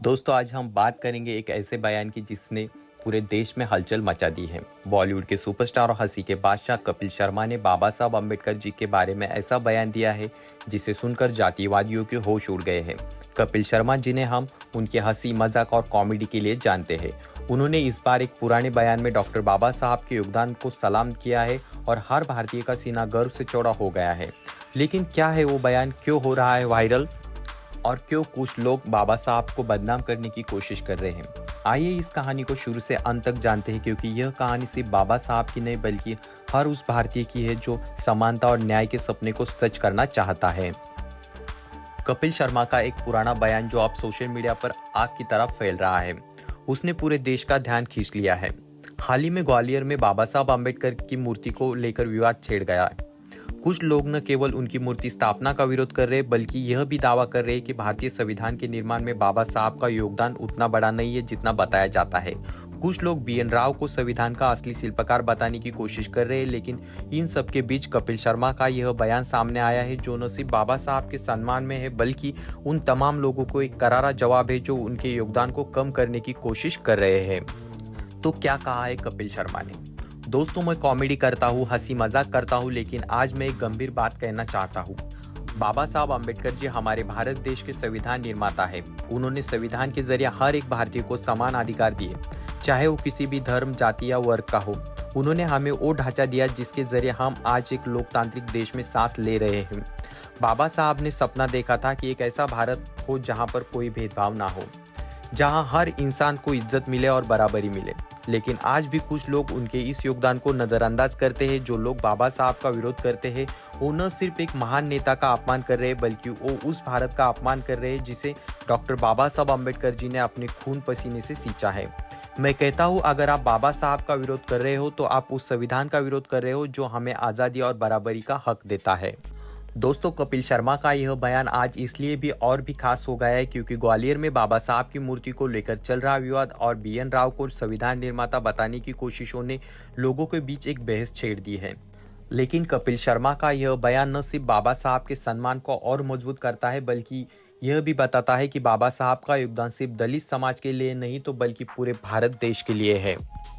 दोस्तों आज हम बात करेंगे एक ऐसे बयान की जिसने पूरे देश में हलचल मचा दी है। बॉलीवुड के सुपरस्टार और हंसी के बादशाह कपिल शर्मा ने बाबा साहब अम्बेडकर जी के बारे में ऐसा बयान दिया है जिसे सुनकर जातिवादियों के होश उड़ गए हैं। कपिल शर्मा जिन्हें हम उनके हंसी मजाक और कॉमेडी के लिए जानते हैं, उन्होंने इस बार एक पुराने बयान में डॉक्टर बाबा साहब के योगदान को सलाम किया है और हर भारतीय का सीना गर्व से चौड़ा हो गया है। लेकिन क्या है वो बयान, क्यों हो रहा है वायरल और क्यों कुछ लोग बाबा साहब को बदनाम करने की कोशिश कर रहे हैं? आइए इस कहानी को शुरू से अंत तक जानते हैं, क्योंकि यह कहानी सिर्फ बाबा साहब की नहीं बल्कि हर उस भारतीय की है जो समानता और न्याय के सपने को सच करना चाहता है। कपिल शर्मा का एक पुराना बयान जो अब सोशल मीडिया पर आग की तरह फैल रहा है, उसने पूरे देश का ध्यान खींच लिया है। हाल ही में ग्वालियर में बाबा साहब अम्बेडकर की मूर्ति को लेकर विवाद छिड़ गया है। कुछ लोग न केवल उनकी मूर्ति स्थापना का विरोध कर रहे बल्कि यह भी दावा कर रहे हैं कि भारतीय संविधान के निर्माण में बाबा साहब का योगदान उतना बड़ा नहीं है जितना बताया जाता है। कुछ लोग BN राव को संविधान का असली शिल्पकार बताने की कोशिश कर रहे हैं, लेकिन इन सब के बीच कपिल शर्मा का यह बयान सामने आया है जो न सिर्फ बाबा साहब के सम्मान में है बल्कि उन तमाम लोगों को एक करारा जवाब है जो उनके योगदान को कम करने की कोशिश कर रहे हैं। तो क्या कहा है कपिल शर्मा ने? दोस्तों, मैं कॉमेडी करता हूँ, हंसी मजाक करता हूँ, लेकिन आज मैं एक गंभीर बात कहना चाहता हूँ। बाबा साहब अम्बेडकर जी हमारे भारत देश के संविधान निर्माता है। उन्होंने संविधान के जरिए हर एक भारतीय को समान अधिकार दिए, चाहे वो किसी भी धर्म, जाति या वर्ग का हो। उन्होंने हमें वो ढांचा दिया जिसके जरिए हम आज एक लोकतांत्रिक देश में सांस ले रहे हैं। बाबा साहब ने सपना देखा था कि एक ऐसा भारत हो जहाँ पर कोई भेदभाव ना हो, जहाँ हर इंसान को इज्जत मिले और बराबरी मिले। लेकिन आज भी कुछ लोग उनके इस योगदान को नज़रअंदाज करते हैं। जो लोग बाबा साहब का विरोध करते हैं वो न सिर्फ एक महान नेता का अपमान कर रहे हैं बल्कि वो उस भारत का अपमान कर रहे हैं जिसे डॉक्टर बाबा साहब अम्बेडकर जी ने अपने खून पसीने से सींचा है। मैं कहता हूँ, अगर आप बाबा साहब का विरोध कर रहे हो तो आप उस संविधान का विरोध कर रहे हो जो हमें आज़ादी और बराबरी का हक देता है। दोस्तों, कपिल शर्मा का यह बयान आज इसलिए भी और भी खास हो गया है क्योंकि ग्वालियर में बाबा साहब की मूर्ति को लेकर चल रहा विवाद और BN राव को संविधान निर्माता बताने की कोशिशों ने लोगों के बीच एक बहस छेड़ दी है। लेकिन कपिल शर्मा का यह बयान न सिर्फ बाबा साहब के सम्मान को और मजबूत करता है बल्कि यह भी बताता है कि बाबा साहब का योगदान सिर्फ दलित समाज के लिए नहीं तो बल्कि पूरे भारत देश के लिए है।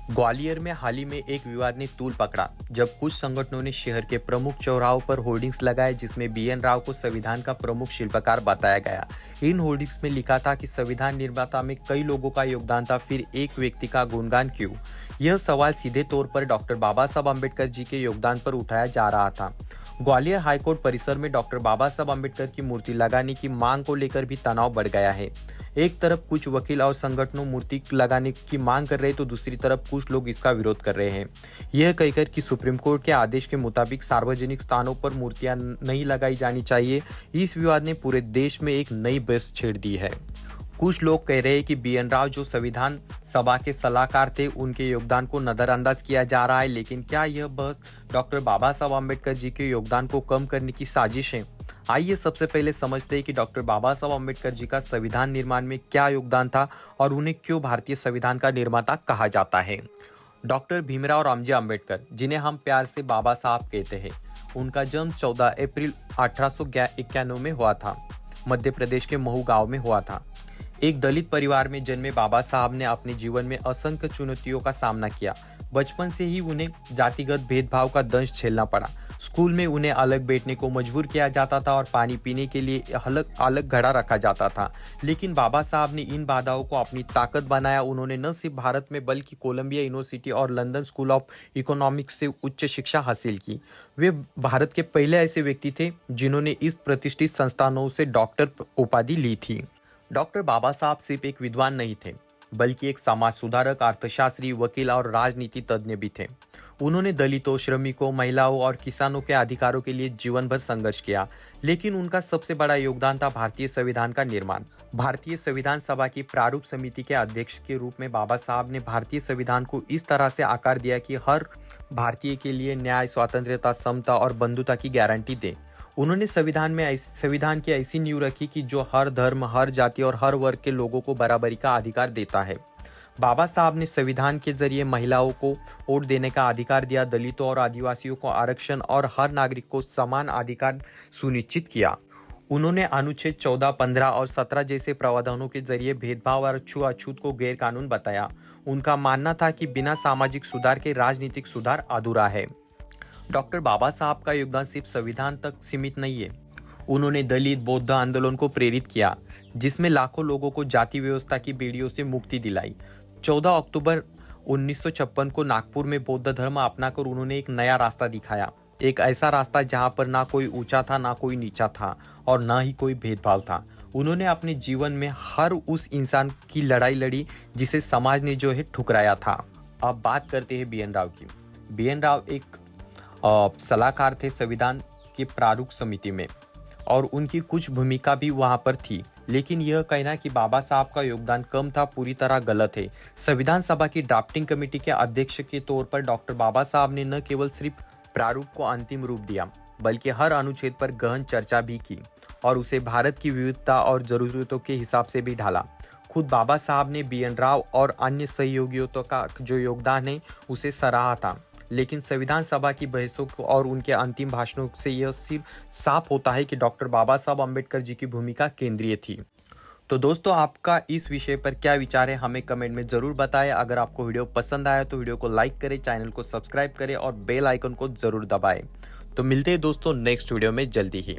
ग्वालियर में हाल ही में एक विवाद ने तूल पकड़ा जब कुछ संगठनों ने शहर के प्रमुख चौराहों पर होर्डिंग्स लगाए जिसमें BN राव को संविधान का प्रमुख शिल्पकार बताया गया। इन होर्डिंग्स में लिखा था कि संविधान निर्माता में कई लोगों का योगदान था, फिर एक व्यक्ति का गुणगान क्यों? यह सवाल सीधे तौर पर डॉक्टर बाबा साहब अम्बेडकर जी के योगदान पर उठाया जा रहा था। ग्वालियर हाईकोर्ट परिसर में डॉक्टर बाबा साहब अम्बेडकर की मूर्ति लगाने की मांग को लेकर भी तनाव बढ़ गया है। एक तरफ कुछ वकील और संगठनों मूर्ति लगाने की मांग कर रहे हैं तो दूसरी तरफ कुछ लोग इसका विरोध कर रहे हैं, यह कहकर कि सुप्रीम कोर्ट के आदेश के मुताबिक सार्वजनिक स्थानों पर मूर्तियां नहीं लगाई जानी चाहिए। इस विवाद ने पूरे देश में एक नई बहस छेड़ दी है। कुछ लोग कह रहे हैं कि BN राव जो संविधान सभा के सलाहकार थे उनके योगदान को नजरअंदाज किया जा रहा है, लेकिन क्या यह बहस डॉक्टर बाबा साहब अम्बेडकर जी के योगदान को कम करने की साजिश है? आइए सबसे पहले समझते हैं कि डॉक्टर बाबा साहब अम्बेडकर जी का संविधान निर्माण में क्या योगदान था और उन्हें क्यों भारतीय संविधान का निर्माता कहा जाता है। डॉक्टर भीमराव रामजी अम्बेडकर, जिन्हें हम प्यार से बाबा साहब कहते हैं, उनका जन्म 14 अप्रैल 1891 में हुआ था। मध्य प्रदेश के महू गांव में हुआ था। एक दलित परिवार में जन्मे बाबा साहब ने अपने जीवन में असंख्य चुनौतियों का सामना किया। बचपन से ही उन्हें जातिगत भेदभाव का दंश झेलना पड़ा। स्कूल में उन्हें अलग बैठने को मजबूर किया जाता था और पानी पीने के लिए अलग अलग घड़ा रखा जाता था। लेकिन बाबा साहब ने इन बाधाओं को अपनी ताकत बनाया। उन्होंने न सिर्फ भारत में बल्कि कोलंबिया यूनिवर्सिटी और लंदन स्कूल ऑफ इकोनॉमिक्स से उच्च शिक्षा हासिल की। वे भारत के पहले ऐसे व्यक्ति थे जिन्होंने इस प्रतिष्ठित संस्थानों से डॉक्टर उपाधि ली थी। डॉक्टर बाबा साहब सिर्फ एक विद्वान नहीं थे बल्कि एक समाज सुधारक, अर्थशास्त्री, वकील और राजनीति तज्ञ भी थे। उन्होंने दलितों, श्रमिकों, महिलाओं और किसानों के अधिकारों के लिए जीवन भर संघर्ष किया। लेकिन उनका सबसे बड़ा योगदान था भारतीय संविधान का निर्माण। भारतीय संविधान सभा की प्रारूप समिति के अध्यक्ष के रूप में बाबा साहब ने भारतीय संविधान को इस तरह से आकार दिया कि हर भारतीय के लिए न्याय, स्वतंत्रता, समता और बंधुता की गारंटी दे। उन्होंने संविधान की ऐसी नींव रखी कि जो हर धर्म, हर जाति और हर वर्ग के लोगों को बराबरी का अधिकार देता है। बाबा साहब ने संविधान के जरिए महिलाओं को वोट देने का अधिकार दिया, दलितों और आदिवासियों को आरक्षण और हर नागरिक को समान अधिकार सुनिश्चित किया। उन्होंने अनुच्छेद 14, 15 और 17 जैसे प्रावधानों के जरिए भेदभाव और छुआछूत को गैर कानून बताया। उनका मानना था कि बिना सामाजिक सुधार के राजनीतिक सुधार अधूरा है। डॉक्टर बाबा साहब का योगदान सिर्फ संविधान तक सीमित नहीं है। उन्होंने दलित बौद्ध आंदोलन को प्रेरित किया, जिसमें लाखों लोगों को जाति व्यवस्था की बेड़ियों से मुक्ति दिलाई। 14 अक्टूबर 1956 को नागपुर में बौद्ध धर्म अपनाकर उन्होंने एक नया रास्ता दिखाया, एक ऐसा रास्ता जहां पर ना कोई ऊंचा था, ना कोई नीचा था और ना ही कोई भेदभाव था। उन्होंने अपने जीवन में हर उस इंसान की लड़ाई लड़ी जिसे समाज ने जो है ठुकराया था। अब बात करते हैं BN राव की। BN राव एक सलाहकार थे संविधान की प्रारूप समिति में और उनकी कुछ भूमिका भी वहां पर थी, लेकिन यह कहना कि बाबा साहब का योगदान कम था पूरी तरह गलत है। संविधान सभा की ड्राफ्टिंग कमेटी के अध्यक्ष के तौर पर डॉक्टर बाबा साहब ने न केवल सिर्फ प्रारूप को अंतिम रूप दिया, बल्कि हर अनुच्छेद पर गहन चर्चा भी की और उसे भारत की विविधता और जरूरतों के हिसाब से भी ढाला। खुद बाबा साहब ने BN राव और अन्य सहयोगियों का जो योगदान है उसे सराहा था, लेकिन संविधान सभा की बहसों और उनके अंतिम भाषणों से यह सिर्फ साफ होता है कि डॉक्टर बाबा साहब अम्बेडकर जी की भूमिका केंद्रीय थी। तो दोस्तों, आपका इस विषय पर क्या विचार है हमें कमेंट में जरूर बताएं। अगर आपको वीडियो पसंद आया तो वीडियो को लाइक करें, चैनल को सब्सक्राइब करें और बेल आइकन को जरूर दबाएं। तो मिलते हैं दोस्तों नेक्स्ट वीडियो में जल्दी ही।